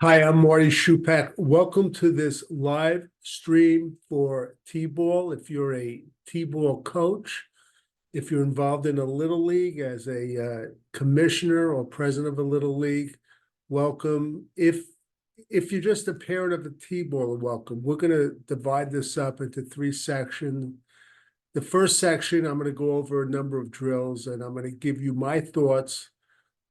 Hi, I'm Marty Schupak. Welcome to this live stream for T-ball. If you're a T-ball coach, if you're involved in a little league as a commissioner or president of a little league, welcome. If you're just a parent of a T-ball, welcome. We're going to divide this up into three sections. The first section, I'm going to go over a number of drills, and I'm going to give you my thoughts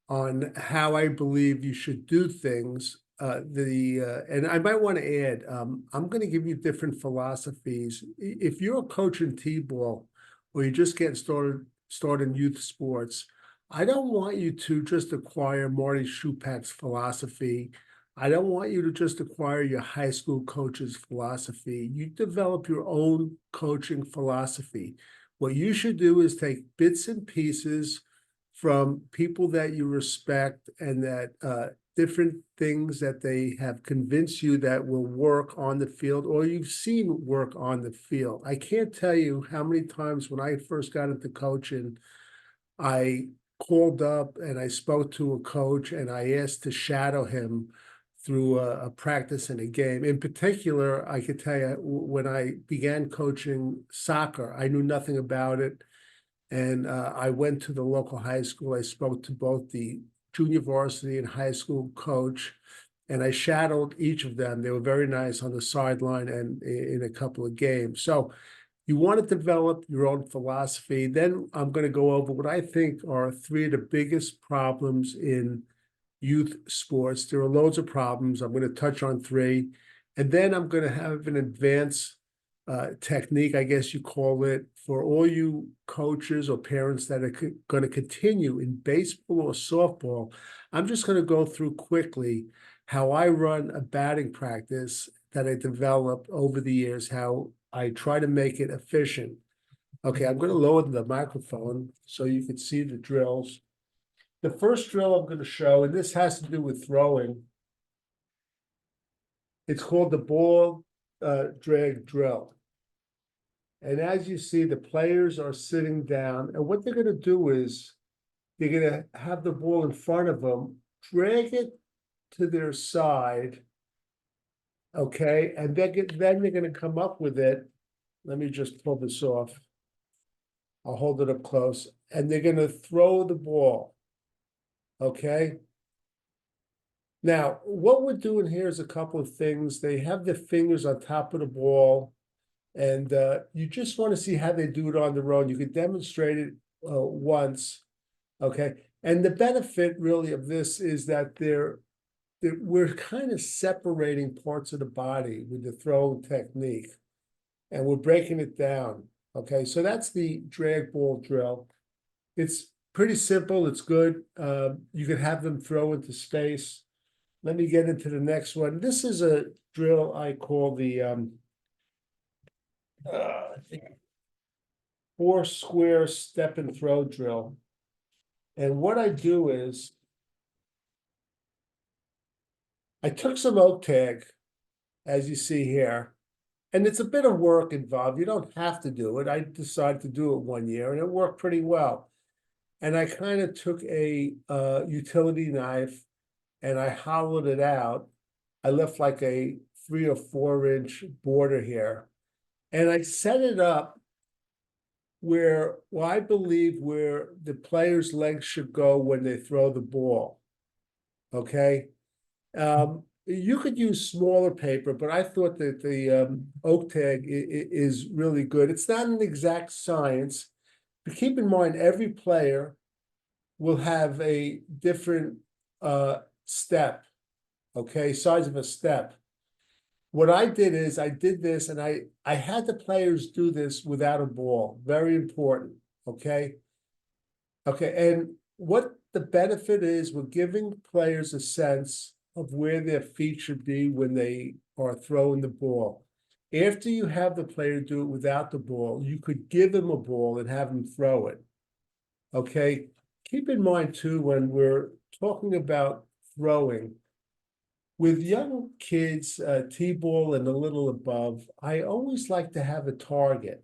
on how I believe you should do things. And I might want to add, I'm going to give you different philosophies. If you're a coach in T-ball or you're just getting started in youth sports, I don't want you to just acquire Marty Schupak's philosophy. I don't want you to just acquire your high school coach's philosophy. You develop your own coaching philosophy. What you should do is take bits and pieces from people that you respect and that different things that they have convinced you that will work on the field or you've seen work on the field. I can't tell you how many times when I first got into coaching, I called up and I spoke to a coach and I asked to shadow him through a practice and a game. In particular, I could tell you when I began coaching soccer, I knew nothing about it. And I went to the local high school. I spoke to both the junior varsity and high school coach, and I shadowed each of them. They were very nice on the sideline and in a couple of games. So you want to develop your own philosophy. Then I'm going to go over what I think are three of the biggest problems in youth sports. There are loads of problems. I'm going to touch on three. And then I'm going to have an advanced technique, I guess you call it, for all you coaches or parents that are going to continue in baseball or softball. I'm just going to go through quickly how I run a batting practice that I developed over the years, how I try to make it efficient. Okay, I'm going to lower the microphone so you can see the drills. The first drill I'm going to show, and this has to do with throwing, it's called the ball drag drill. And as you see, the players are sitting down, and what they're going to do is they're going to have the ball in front of them, drag it to their side, okay, and then they're going to come up with it. Let me just pull this off. I'll hold it up close, and they're going to throw the ball, okay? Now, what we're doing here is a couple of things. They have their fingers on top of the ball, and you just want to see how they do it on their own. You can demonstrate it once, okay? And the benefit really of this is that we're kind of separating parts of the body with the throwing technique, and we're breaking it down, okay? So that's the drag ball drill. It's pretty simple. It's good. You can have them throw into space. Let me get into the next one. This is a drill I call the four square step and throw drill. And what I do is I took some oak tag, as you see here, and it's a bit of work involved. You don't have to do it. I decided to do it one year, and it worked pretty well. And I kind of took a utility knife and I hollowed it out. I left like a 3 or 4 inch border here. And I set it up where, well, I believe where the player's legs should go when they throw the ball. Okay. You could use smaller paper, but I thought that the oak tag is really good. It's not an exact science, but keep in mind every player will have a different step, okay, size of a step. What I did is I did this, and I had the players do this without a ball. Very important, okay? Okay, and what the benefit is, we're giving players a sense of where their feet should be when they are throwing the ball. After you have the player do it without the ball, you could give them a ball and have them throw it, okay? Keep in mind, too, when we're talking about throwing, with young kids, T-ball and a little above, I always like to have a target.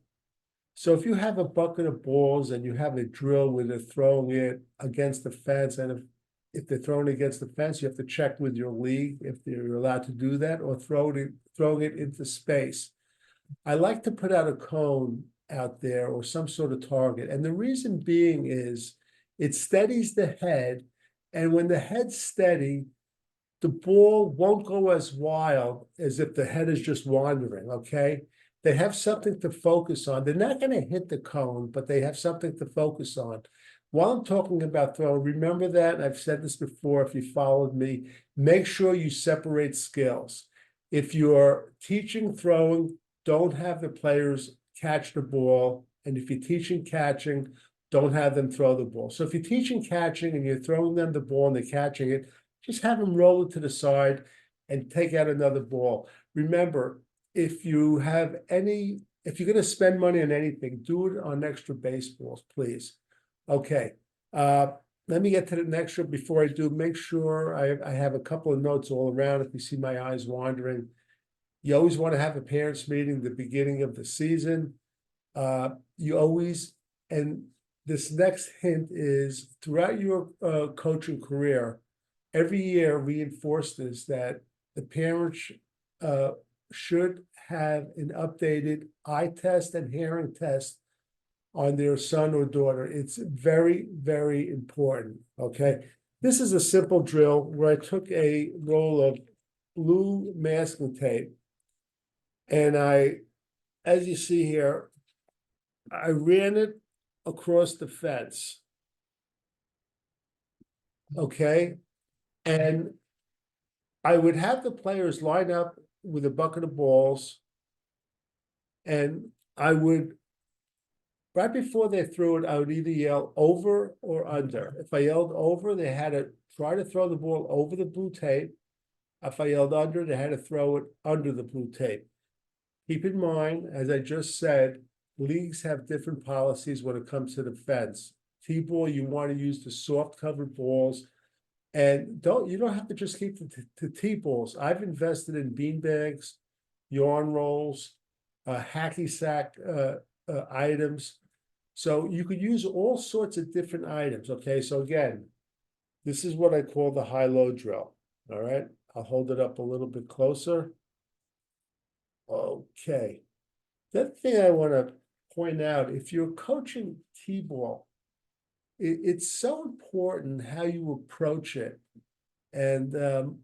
So if you have a bucket of balls and you have a drill where they're throwing it against the fence, and if they're throwing against the fence, you have to check with your league if they're allowed to do that, or throwing it into space. I like to put out a cone out there or some sort of target. And the reason being is it steadies the head. And when the head's steady, the ball won't go as wild as if the head is just wandering, okay? They have something to focus on. They're not going to hit the cone, but they have something to focus on. While I'm talking about throwing, remember that, and I've said this before, if you followed me, make sure you separate skills. If you're teaching throwing, don't have the players catch the ball. And if you're teaching catching, don't have them throw the ball. So if you're teaching catching and you're throwing them the ball and they're catching it, just have them roll it to the side and take out another ball. Remember, if you're going to spend money on anything, do it on extra baseballs, please. Okay. Let me get to the next drill. Before I do, make sure I have a couple of notes all around. If you see my eyes wandering, you always want to have a parents' meeting at the beginning of the season. And this next hint is throughout your coaching career, every year reinforce this, that the parents should have an updated eye test and hearing test on their son or daughter. It's very, very important, okay? This is a simple drill where I took a roll of blue masking tape and as you see here, I ran it across the fence, okay? And I would have the players line up with a bucket of balls, and I would, right before they threw it, I would either yell over or under. If I yelled over, they had to try to throw the ball over the blue tape. If I yelled under, they had to throw it under the blue tape. Keep in mind, as I just said, leagues have different policies when it comes to the fence. T-ball, you want to use the soft covered balls. And you don't have to just keep the T-balls. I've invested in beanbags, yarn rolls, hacky sack items. So you could use all sorts of different items, okay? So again, this is what I call the high-low drill, all right? I'll hold it up a little bit closer. Okay. The other thing I want to point out, if you're coaching T-ball, it's so important how you approach it. And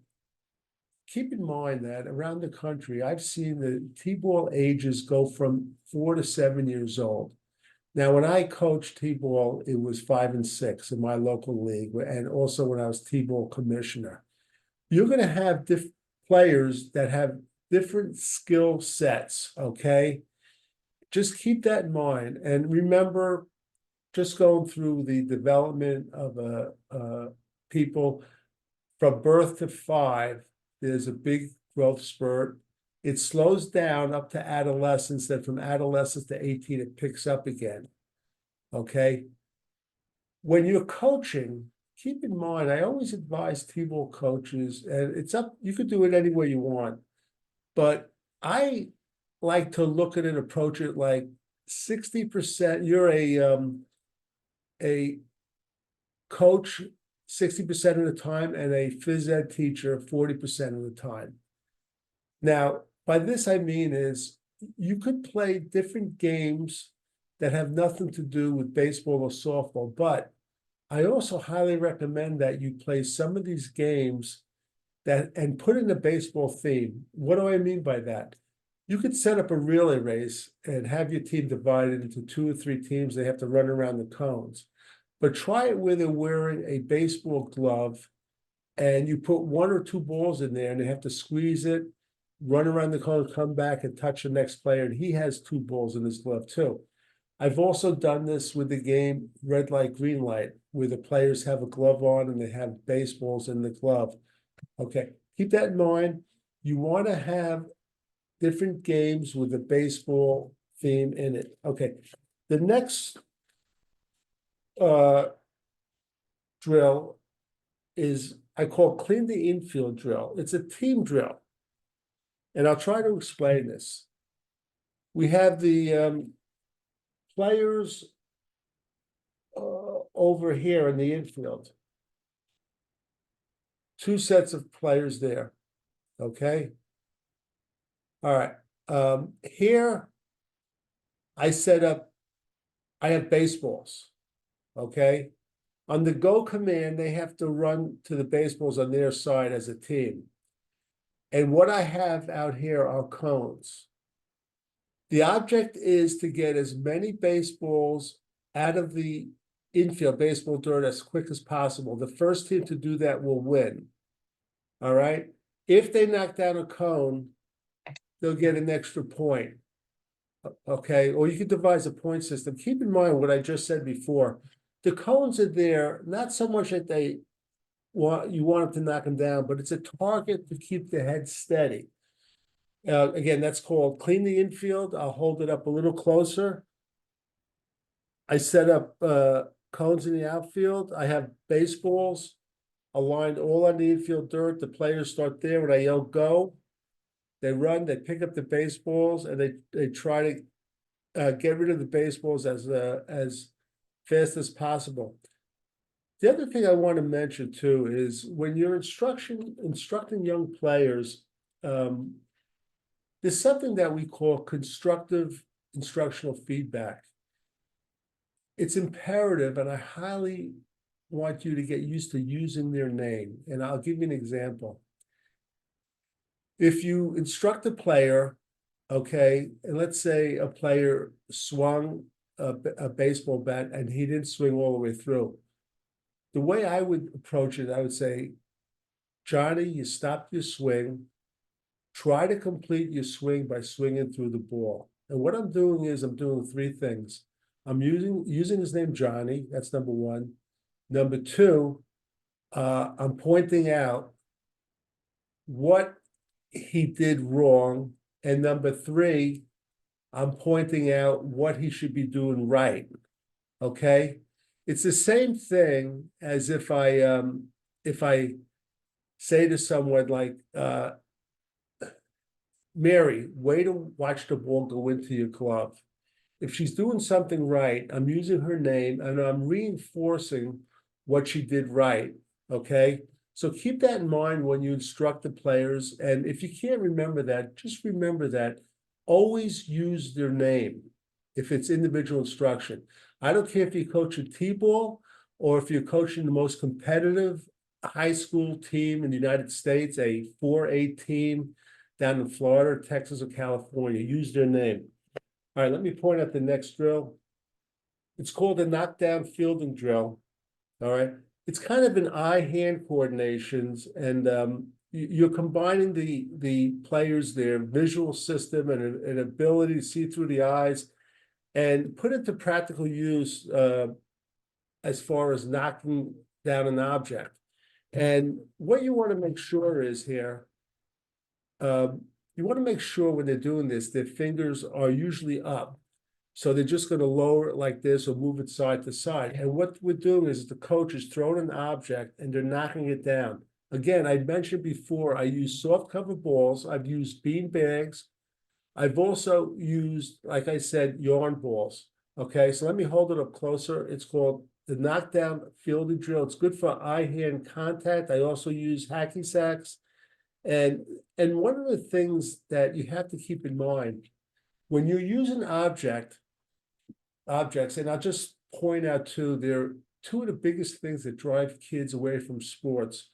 keep in mind that around the country, I've seen the T-ball ages go from 4 to 7 years old. Now, when I coached T-ball, it was 5 and 6 in my local league, and also when I was T-ball commissioner. You're going to have players that have different skill sets, okay? Just keep that in mind. And remember, just going through the development of people from birth to 5, there's a big growth spurt. It slows down up to adolescence, then from adolescence to 18, it picks up again, okay? When you're coaching, keep in mind, I always advise T-ball coaches, and it's up, you could do it any way you want, but I like to look at it, approach it like 60%, you're a coach 60% of the time and a phys ed teacher 40% of the time. Now, by this I mean is you could play different games that have nothing to do with baseball or softball, but I also highly recommend that you play some of these games and put in a baseball theme. What do I mean by that? You could set up a relay race and have your team divided into 2 or 3 teams. They have to run around the cones. But try it where they're wearing a baseball glove and you put 1 or 2 balls in there and they have to squeeze it, run around the cone, come back and touch the next player. And he has 2 balls in his glove too. I've also done this with the game red light, green light, where the players have a glove on and they have baseballs in the glove. Okay, keep that in mind. You want to have different games with a baseball theme in it. Okay, the next drill is I call clean the infield drill. It's a team drill. And I'll try to explain this. We have the players over here in the infield. two sets of players there, okay? All right, here I have baseballs, okay? On the go command, they have to run to the baseballs on their side as a team. And what I have out here are cones. The object is to get as many baseballs out of the infield baseball dirt as quick as possible. The first team to do that will win. All right. If they knock down a cone, they'll get an extra point. Okay. Or you could devise a point system. Keep in mind what I just said before. The cones are there, not so much that you want them to knock them down, but it's a target to keep the head steady. Again, that's called clean the infield. I'll hold it up a little closer. I set up cones in the outfield. I have baseballs aligned all on the infield dirt. The players start there. When I yell go, they run, they pick up the baseballs, and they try to get rid of the baseballs as fast as possible. The other thing I want to mention too is when you're instructing young players, there's something that we call constructive instructional feedback. It's imperative, and I highly want you to get used to using their name. And I'll give you an example. If you instruct a player, okay, and let's say a player swung a baseball bat and he didn't swing all the way through. The way I would approach it, I would say, Johnny, you stopped your swing. Try to complete your swing by swinging through the ball. And what I'm doing is I'm doing three things. I'm using his name, Johnny. That's number one. Number two, I'm pointing out what he did wrong. And number three, I'm pointing out what he should be doing right. Okay? It's the same thing as if I say to someone like, Mary, way to watch the ball go into your glove. If she's doing something right, I'm using her name and I'm reinforcing what she did right, okay? So keep that in mind when you instruct the players. And if you can't remember that, just remember that always use their name if it's individual instruction. I don't care if you coach a T-ball or if you're coaching the most competitive high school team in the United States, a 4A team down in Florida, Texas, or California, use their name. All right, let me point out the next drill. It's called the knockdown fielding drill. All right, it's kind of an eye-hand coordinations, and you're combining the players, their visual system, and an ability to see through the eyes, and put it to practical use as far as knocking down an object. And what you want to make sure is here, you want to make sure when they're doing this, their fingers are usually up. So they're just going to lower it like this or move it side to side. And what we're doing is the coach is throwing an object and they're knocking it down. Again, I mentioned before, I use soft cover balls. I've used bean bags. I've also used, like I said, yarn balls. Okay, so let me hold it up closer. It's called the knockdown fielding drill. It's good for eye-hand contact. I also use hacky sacks. And one of the things that you have to keep in mind, when you're using objects, and I'll just point out too, they're two of the biggest things that drive kids away from sports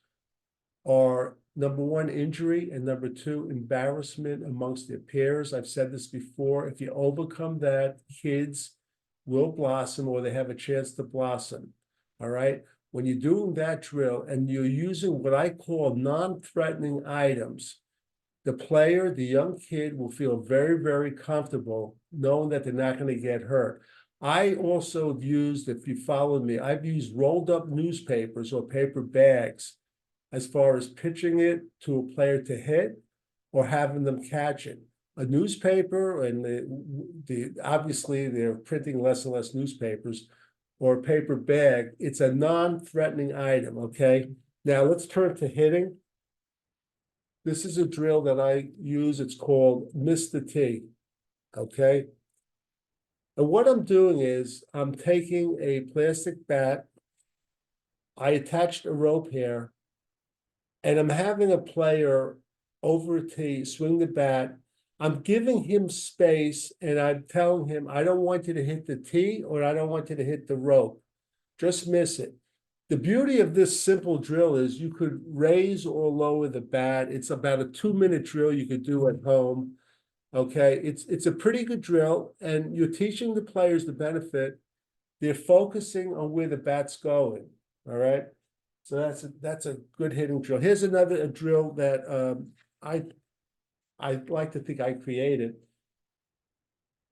are number one, injury, and number two, embarrassment amongst their peers. I've said this before. If you overcome that, kids will blossom or they have a chance to blossom. All right. When you're doing that drill and you're using what I call non-threatening items, the player, the young kid will feel very, very comfortable knowing that they're not going to get hurt. I also have used, if you followed me, I've used rolled up newspapers or paper bags as far as pitching it to a player to hit or having them catch it. A newspaper, and obviously they're printing less and less newspapers, or a paper bag, it's a non-threatening item, okay? Now let's turn to hitting. This is a drill that I use. It's called Miss the T, okay? And what I'm doing is I'm taking a plastic bat. I attached a rope here, and I'm having a player over a tee swing the bat, I'm giving him space and I'm telling him, I don't want you to hit the tee or I don't want you to hit the rope. Just miss it. The beauty of this simple drill is you could raise or lower the bat. It's about a 2-minute drill you could do at home. Okay, it's a pretty good drill, and you're teaching the players the benefit. They're focusing on where the bat's going. All right. So that's a good hitting drill. Here's another drill that I like to think I created.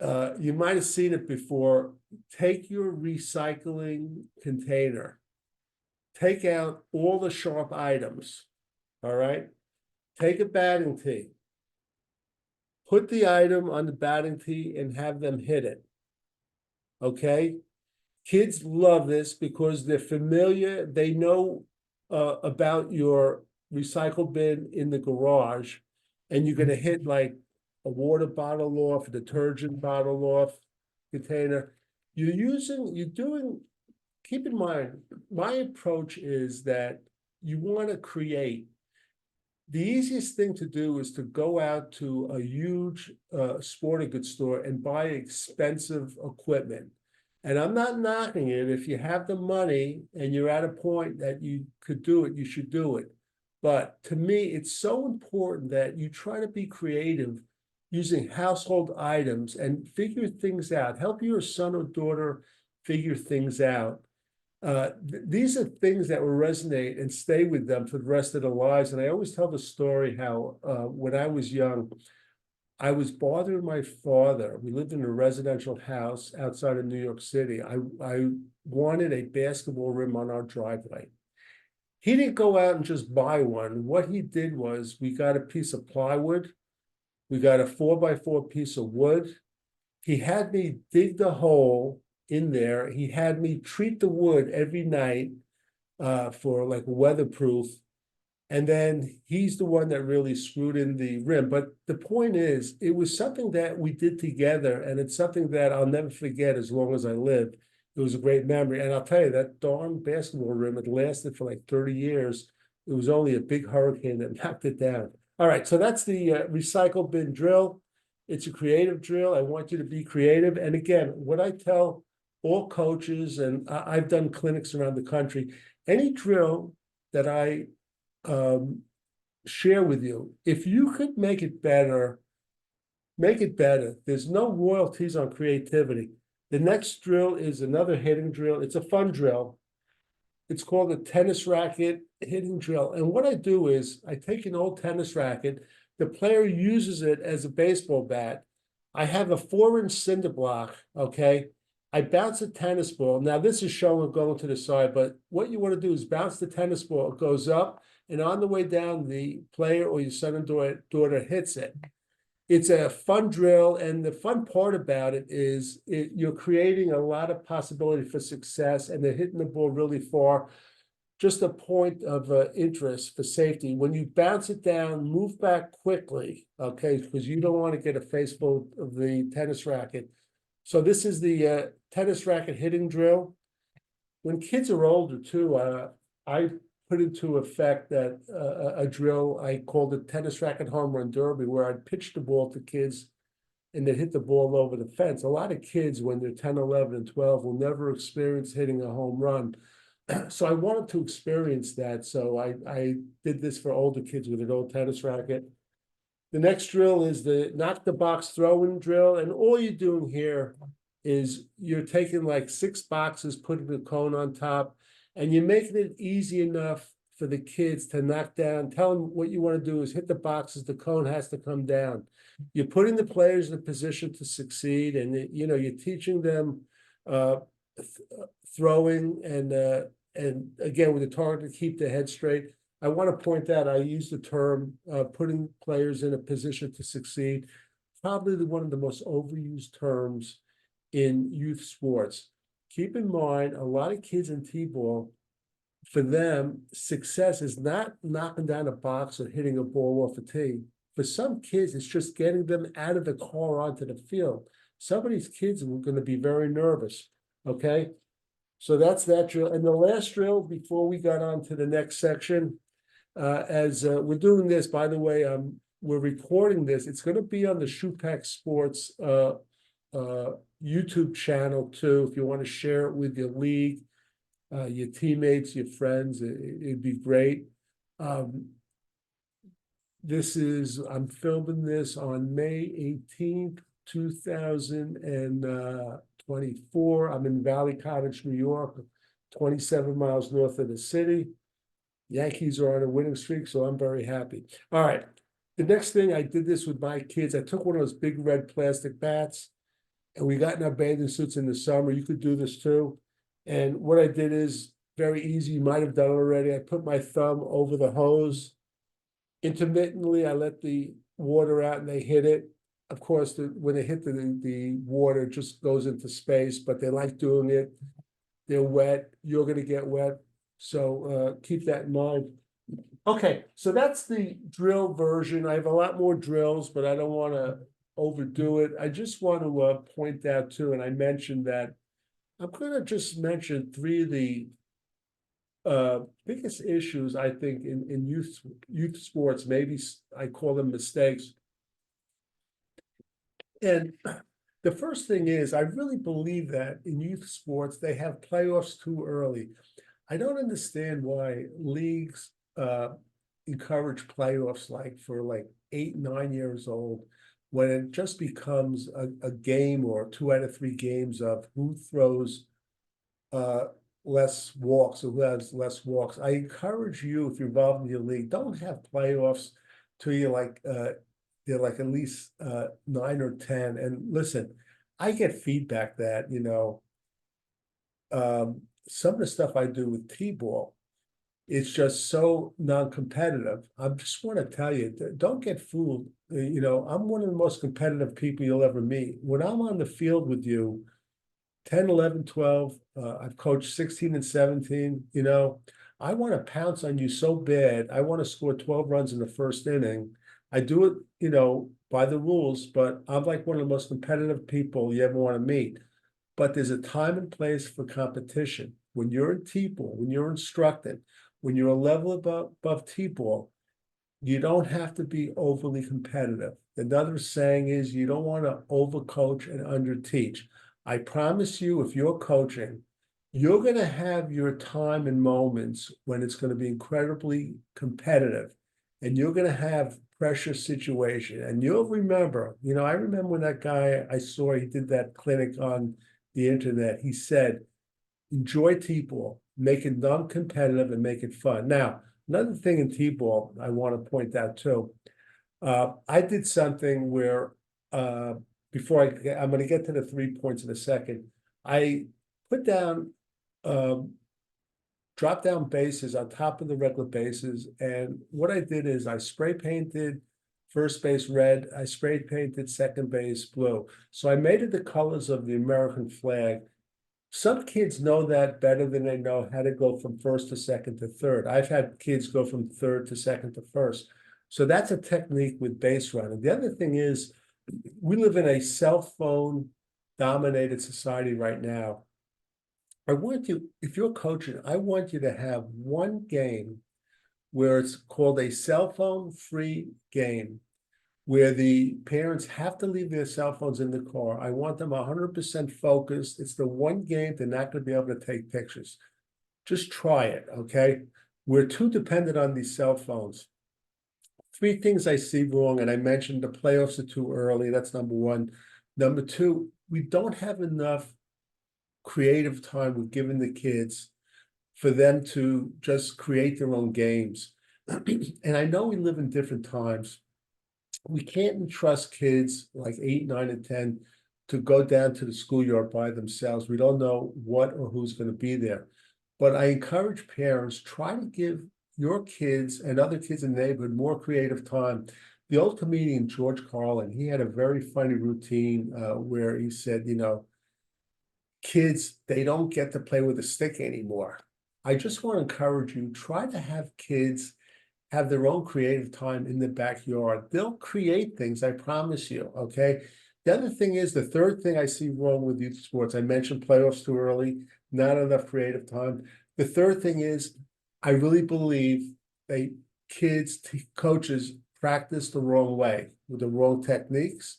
You might have seen it before. Take your recycling container, take out all the sharp items. All right. Take a batting tee, put the item on the batting tee and have them hit it. Okay. Kids love this because they're familiar. They know about your recycle bin in the garage, and you're going to hit like a water bottle off, a detergent bottle off container. You're doing, keep in mind, my approach is that you want to create. The easiest thing to do is to go out to a huge sporting goods store and buy expensive equipment. And I'm not knocking it. If you have the money and you're at a point that you could do it, you should do it. But to me, it's so important that you try to be creative using household items and figure things out. Help your son or daughter figure things out. These are things that will resonate and stay with them for the rest of their lives. And I always tell the story how when I was young, I was bothering my father. We lived in a residential house outside of New York City. I wanted a basketball rim on our driveway. He didn't go out and just buy one. What he did was we got a piece of plywood. We got a 4x4 piece of wood. He had me dig the hole in there. He had me treat the wood every night for like weatherproof. And then he's the one that really screwed in the rim. But the point is, it was something that we did together, and it's something that I'll never forget as long as I live. It was a great memory. And I'll tell you, that darn basketball rim, it lasted for like 30 years. It was only a big hurricane that knocked it down. All right, so that's the recycle bin drill. It's a creative drill. I want you to be creative. And again, what I tell all coaches, and I've done clinics around the country, any drill that I share with you, if you could make it better, make it better. There's no royalties on creativity. The next drill is another hitting drill. It's a fun drill. It's called a tennis racket hitting drill. And what I do is I take an old tennis racket, the player uses it as a baseball bat. I have a 4-inch cinder block, okay? I bounce a tennis ball. Now, this is showing going to the side, but what you want to do is bounce the tennis ball. It goes up, and on the way down, the player or your son and daughter hits it. It's a fun drill, and the fun part about it is you're creating a lot of possibility for success, and they're hitting the ball really far. Just a point of interest for safety. When you bounce it down, move back quickly, okay, because you don't want to get a face full of the tennis racket. So this is the tennis racket hitting drill. When kids are older too, I put into effect that a drill I called the tennis racket home run derby, where I'd pitch the ball to kids and they'd hit the ball over the fence. A lot of kids, when they're 10, 11, and 12, will never experience hitting a home run. So I wanted to experience that. So I did this for older kids with an old tennis racket. The next drill is the knock the box throwing drill. And all you're doing here is you're taking like 6 boxes, putting a cone on top, and you're making it easy enough for the kids to knock down. Tell them what you want to do is hit the boxes, the cone has to come down. You're putting the players in a position to succeed, and you're teaching them throwing and again with the target to keep the head straight. I want to point out I use the term putting players in a position to succeed. Probably one of the most overused terms in youth sports. Keep in mind, a lot of kids in T-ball, for them, success is not knocking down a box or hitting a ball off a tee. For some kids, it's just getting them out of the car onto the field. Some of these kids are going to be very nervous, okay? So that's that drill. And the last drill, before we got on to the next section, as we're doing this, by the way, we're recording this. It's going to be on the Schupak Sports YouTube channel too. If you want to share it with your league, your teammates, your friends, it'd be great. I'm filming this on May 18th, 2024. I'm in Valley Cottage, New York, 27 miles north of the city. Yankees are on a winning streak, so I'm very happy. All right. The next thing, I did this with my kids. I took one of those big red plastic bats, and we got in our bathing suits in the summer. You could do this too. And what I did is very easy. You might have done it already. I put my thumb over the hose. Intermittently, I let the water out and they hit it. Of course, when they hit the water, it just goes into space, but they like doing it. They're wet. You're going to get wet. So keep that in mind. Okay, so that's the drill version. I have a lot more drills, but I don't want to overdo it. I just want to point out too, and I mentioned that I'm going to just mention three of the biggest issues I think in youth sports. Maybe I call them mistakes. And the first thing is, I really believe that in youth sports they have playoffs too early. I don't understand why leagues encourage playoffs for 8, 9 years old, when it just becomes a game or 2 out of 3 games of who throws less walks or who has less walks. I encourage you, if you're involved in your league, don't have playoffs till they're like at least 9 or 10. And listen, I get feedback that some of the stuff I do with T-ball, it's just so non-competitive. I just want to tell you, don't get fooled. I'm one of the most competitive people you'll ever meet. When I'm on the field with you, 10, 11, 12, I've coached 16 and 17, I want to pounce on you so bad. I want to score 12 runs in the first inning. I do it, by the rules, but I'm like one of the most competitive people you ever want to meet. But there's a time and place for competition. When you're in T-ball, when you're instructed, when you're a level above T-ball, you don't have to be overly competitive. Another saying is you don't want to overcoach and underteach. I promise you, if you're coaching, you're going to have your time and moments when it's going to be incredibly competitive, and you're going to have pressure situation. And you'll remember, I remember when that guy I saw, he did that clinic on the internet. He said, enjoy T-ball, make it non-competitive and make it fun. Now, another thing in T-ball I want to point out too, I did something where before I'm going to get to the 3 points in a second. I put down drop down bases on top of the regular bases, and what I did is I spray painted first base red, I spray painted second base blue. So I made it the colors of the American flag. Some kids know that better than they know how to go from first to second to third. I've had kids go from third to second to first. So that's a technique with base running. The other thing is, we live in a cell phone dominated society right now. I want you, if you're coaching, I want you to have one game where it's called a cell phone free game, where the parents have to leave their cell phones in the car. I want them 100% focused. It's the one game they're not going to be able to take pictures. Just try it, okay? We're too dependent on these cell phones. 3 things I see wrong, and I mentioned the playoffs are too early. That's number 1. Number 2, we don't have enough creative time we're giving the kids for them to just create their own games. And I know we live in different times. We can't entrust kids like 8, 9, and 10 to go down to the schoolyard by themselves. We don't know what or who's going to be there. But I encourage parents, try to give your kids and other kids in the neighborhood more creative time. The old comedian George Carlin, he had a very funny routine where he said, kids, they don't get to play with a stick anymore. I just want to encourage you, try to have kids have their own creative time in the backyard. They'll create things, I promise you, okay? The other thing is, the third thing I see wrong with youth sports, I mentioned playoffs too early, not enough creative time. The third thing is, I really believe kids, coaches practice the wrong way with the wrong techniques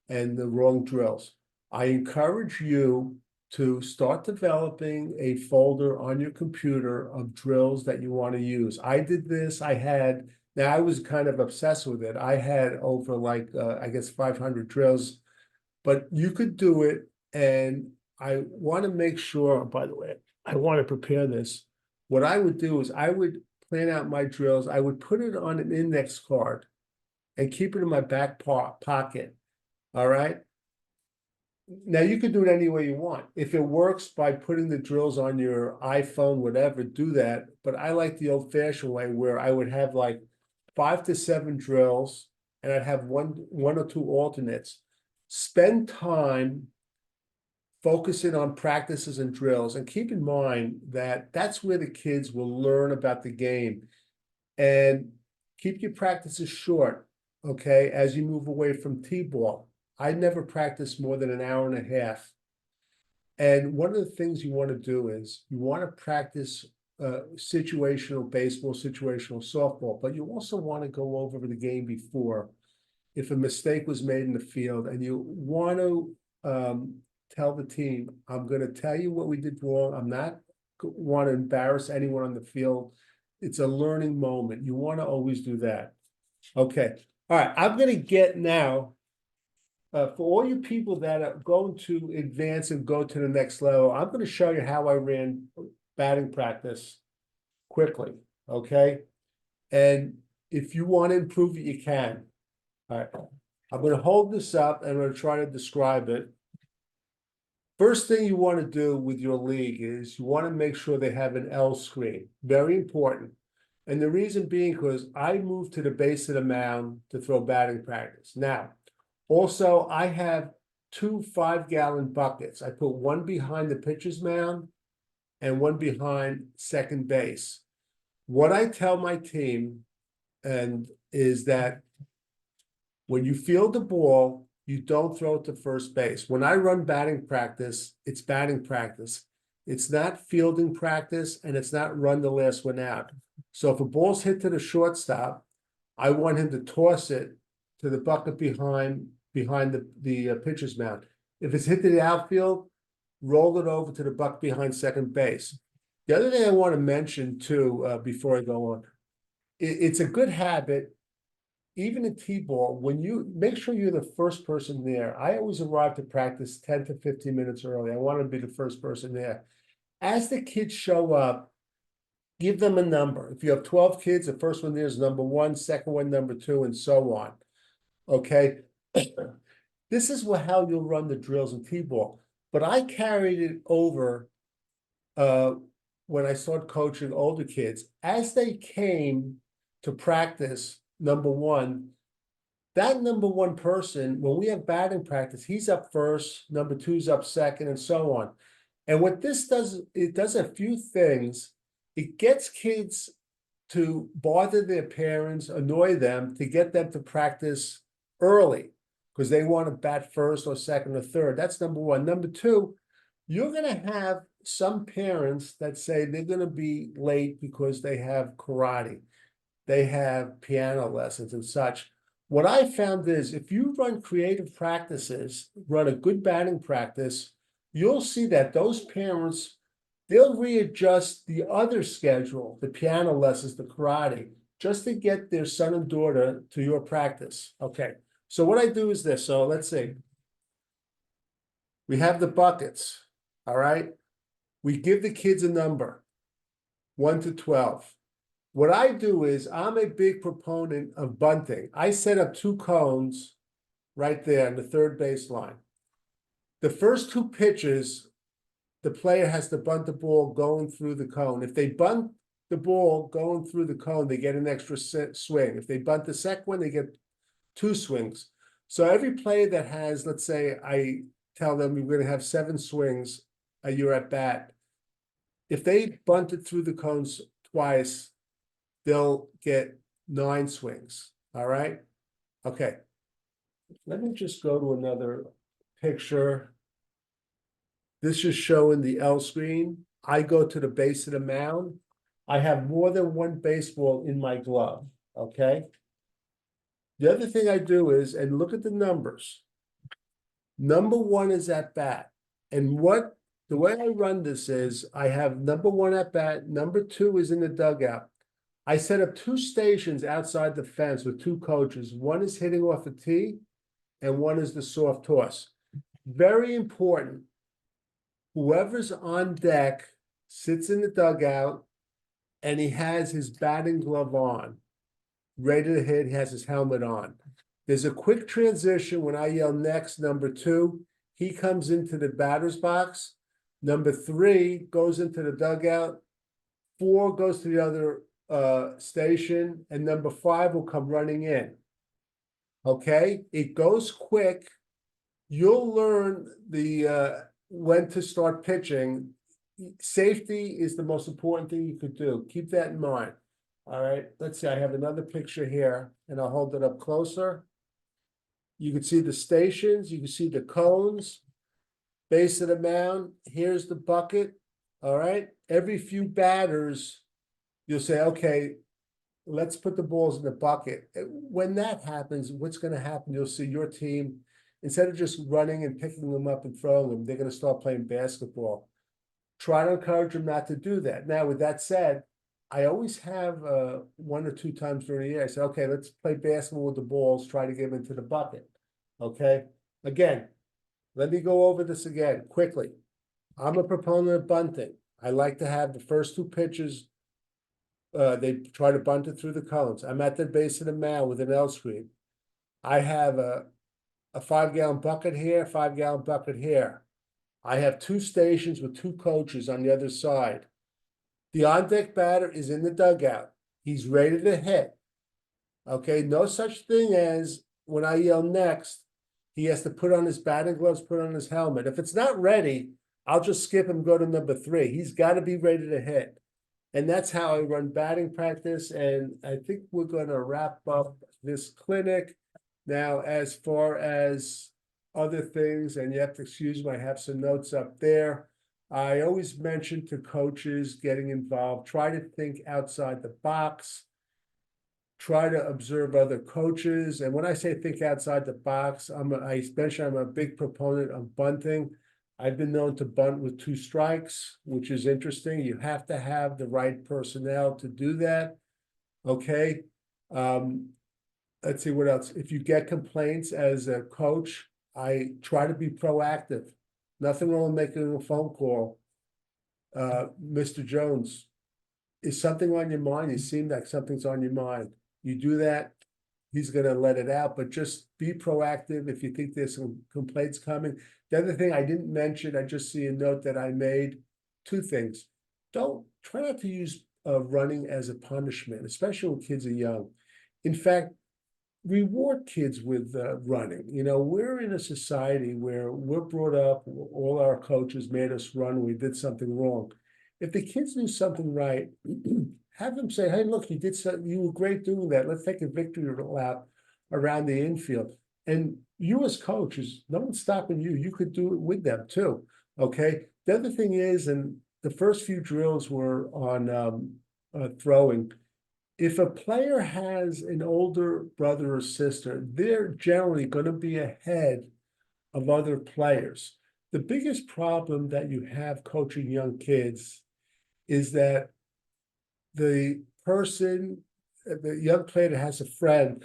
and the wrong drills. I encourage you to start developing a folder on your computer of drills that you want to use. I did this. Now I was kind of obsessed with it. I had over like, I guess 500 drills, but you could do it. And I want to make sure, by the way, I want to prepare this. What I would do is I would plan out my drills. I would put it on an index card and keep it in my back pocket. All right. Now you can do it any way you want. If it works by putting the drills on your iPhone, whatever, do that. But I like the old-fashioned way where I would have like 5 to 7 drills, and I'd have one or two alternates. Spend time focusing on practices and drills, and keep in mind that that's where the kids will learn about the game. And keep your practices short, okay, as you move away from T-ball. I never practice more than an hour and a half. And one of the things you want to do is you want to practice situational baseball, situational softball, but you also want to go over the game before. If a mistake was made in the field, and you want to tell the team, I'm going to tell you what we did wrong. I'm not want to embarrass anyone on the field. It's a learning moment. You want to always do that. Okay. All right. I'm going to get now, for all you people that are going to advance and go to the next level, I'm going to show you how I ran batting practice quickly. Okay. And if you want to improve it, you can. All right. I'm going to hold this up and I'm going to try to describe it. First thing you want to do with your league is you want to make sure they have an L screen. Very important. And the reason being because I moved to the base of the mound to throw batting practice. Now, also, I have 2 5-gallon buckets. I put one behind the pitcher's mound and one behind second base. What I tell my team is that when you field the ball, you don't throw it to first base. When I run batting practice, it's batting practice. It's not fielding practice, and it's not run the last one out. So if a ball's hit to the shortstop, I want him to toss it to the bucket behind the pitcher's mound. If it's hit to the outfield, roll it over to the bucket behind second base. The other thing I want to mention too, before I go on, it's a good habit, even in T-ball, when you make sure you're the first person there. I always arrive to practice 10 to 15 minutes early. I want to be the first person there. As the kids show up, give them a number. If you have 12 kids, the first one there is number 1, second one number 2, and so on. Okay. This is how you'll run the drills in T-ball. But I carried it over when I started coaching older kids. As they came to practice, number 1, that number 1 person, when we have batting practice, he's up first, number 2's up second, and so on. And what this does, it does a few things. It gets kids to bother their parents, annoy them, to get them to practice early because they want to bat first or second or third. That's number 1. Number 2, you're going to have some parents that say they're going to be late because they have karate, they have piano lessons and such. What I found is if you run creative practices, run a good batting practice, you'll see that those parents, they'll readjust the other schedule, the piano lessons, the karate, just to get their son and daughter to your practice. Okay, so what I do is this. So let's see. We have the buckets, all right? We give the kids a number, 1 to 12. What I do is I'm a big proponent of bunting. I set up 2 cones right there on the third baseline. The first 2 pitches, the player has to bunt the ball going through the cone. If they bunt the ball going through the cone, they get an extra swing. If they bunt the second one, they get 2 swings. So every player that has, let's say, I tell them we're going to have 7 swings you're at bat. If they bunt it through the cones twice, they'll get 9 swings. All right. Okay. Let me just go to another picture. This is showing the L screen. I go to the base of the mound. I have more than one baseball in my glove, okay? The other thing I do is, and look at the numbers. Number one is at bat. And the way I run this is I have number one at bat, number two is in the dugout. I set up two stations outside the fence with two coaches. One is hitting off a tee and one is the soft toss. Very important. Whoever's on deck sits in the dugout and he has his batting glove on, ready to hit. He has his helmet on. There's a quick transition when I yell next, number two. He comes into the batter's box. Number three goes into the dugout. Four goes to the other station, and number five will come running in. Okay, it goes quick. You'll learn the when to start pitching. Safety is the most important thing you could do. Keep that in mind. All right, let's see. I have another picture here, and I'll hold it up closer. You can see the stations, you can see the cones, base of the mound. Here's the bucket. All right, every few batters, you'll say, okay, let's put the balls in the bucket. When that happens, what's going to happen? You'll see your team, instead of just running and picking them up and throwing them, they're going to start playing basketball. Try to encourage them not to do that. Now, with that said, I always have one or two times during the year, I say, okay, let's play basketball with the balls, try to get them into the bucket. Okay, again, let me go over this again quickly. I'm a proponent of bunting. I like to have the first two pitches. They try to bunt it through the cones. I'm at the base of the mound with an L screen. I have a 5-gallon bucket here, 5-gallon bucket here. I have two stations with two coaches on the other side. The on-deck batter is in the dugout. He's ready to hit. Okay, no such thing as when I yell next, he has to put on his batting gloves, put on his helmet. If it's not ready, I'll just skip him, go to number three. He's got to be ready to hit. And that's how I run batting practice. And I think we're going to wrap up this clinic. Now, as far as other things, and you have to excuse me, I have some notes up there. I always mention to coaches getting involved, try to think outside the box, try to observe other coaches. And when I say think outside the box, I'm a big proponent of bunting. I've been known to bunt with 2 strikes, which is interesting. You have to have the right personnel to do that. Okay. Let's see what else. If you get complaints as a coach, I try to be proactive. Nothing wrong with making a phone call. Mr. Jones, is something on your mind? You seem like something's on your mind. You do that, he's going to let it out, but just be proactive if you think there's some complaints coming. The other thing I didn't mention, I just see a note that I made, 2 things. Try not to use running as a punishment, especially when kids are young. In fact, reward kids with running. You know, we're in a society where we're brought up, all our coaches made us run when we did something wrong. If the kids do something right, have them say, hey, look, you did something, you were great doing that. Let's take a victory lap around the infield. And you as coaches, no one's stopping you. You could do it with them too. Okay. The other thing is, and the first few drills were on throwing. If a player has an older brother or sister, they're generally going to be ahead of other players. The biggest problem that you have coaching young kids is that the young player that has a friend,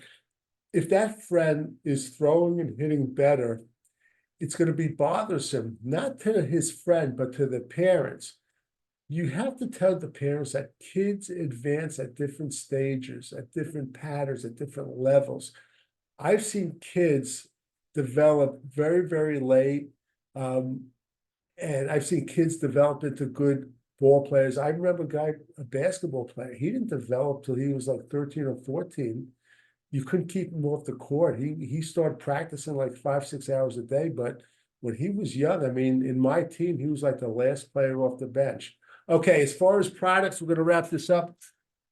if that friend is throwing and hitting better, it's going to be bothersome, not to his friend, but to the parents. You have to tell the parents that kids advance at different stages, at different patterns, at different levels. I've seen kids develop very, very late. And I've seen kids develop into good ball players. I remember a basketball player, he didn't develop till he was like 13 or 14. You couldn't keep him off the court. He started practicing like 5-6 hours a day. But when he was young, I mean, in my team, he was like the last player off the bench. Okay, as far as products, we're going to wrap this up.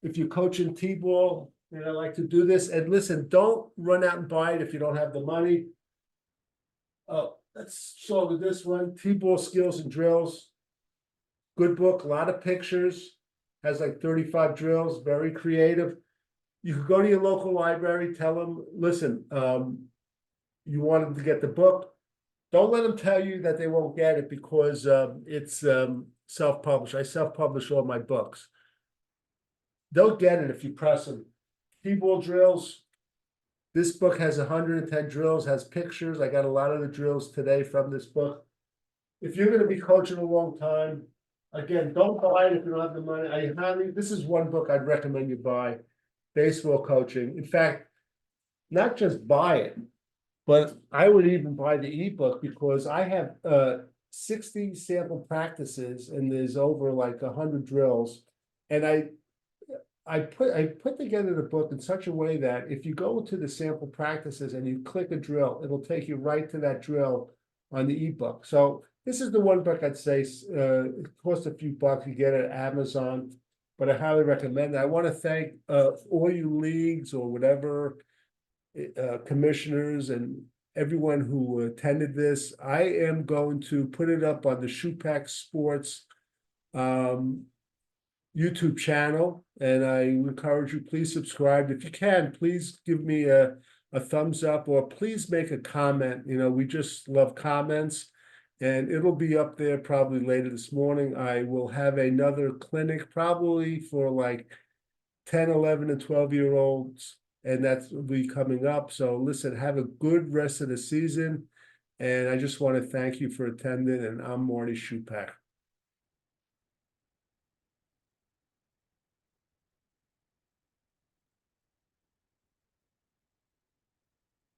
If you're coaching T-ball, and I like to do this, and listen, don't run out and buy it if you don't have the money. Oh, let's start with this one, T-ball skills and drills. Good book, a lot of pictures. has like 35 drills, very creative. You could go to your local library, tell them, listen, you wanted to get the book. Don't let them tell you that they won't get it because it's self-published. I self-publish all my books. They'll get it if you press them. T-ball drills. This book has 110 drills, has pictures. I got a lot of the drills today from this book. If you're going to be coaching a long time, again, don't buy it if you don't have the money. This is one book I'd recommend you buy, baseball coaching. In fact, not just buy it, but I would even buy the ebook because I have 60 sample practices and there's over like 100 drills. And I put together the book in such a way that if you go to the sample practices and you click a drill, it'll take you right to that drill on the ebook. So this is the one book I'd say it costs a few bucks. You get it at Amazon, but I highly recommend it. I want to thank all you leagues or whatever commissioners and everyone who attended this. I am going to put it up on the Schupak Sports YouTube channel, and I encourage you, please subscribe. If you can, please give me a thumbs up or please make a comment. You know, we just love comments, and it'll be up there probably later this morning. I will have another clinic probably for like 10, 11, and 12-year-olds, and that's will be coming up. So listen, have a good rest of the season, and I just want to thank you for attending, and I'm Marty Schupak.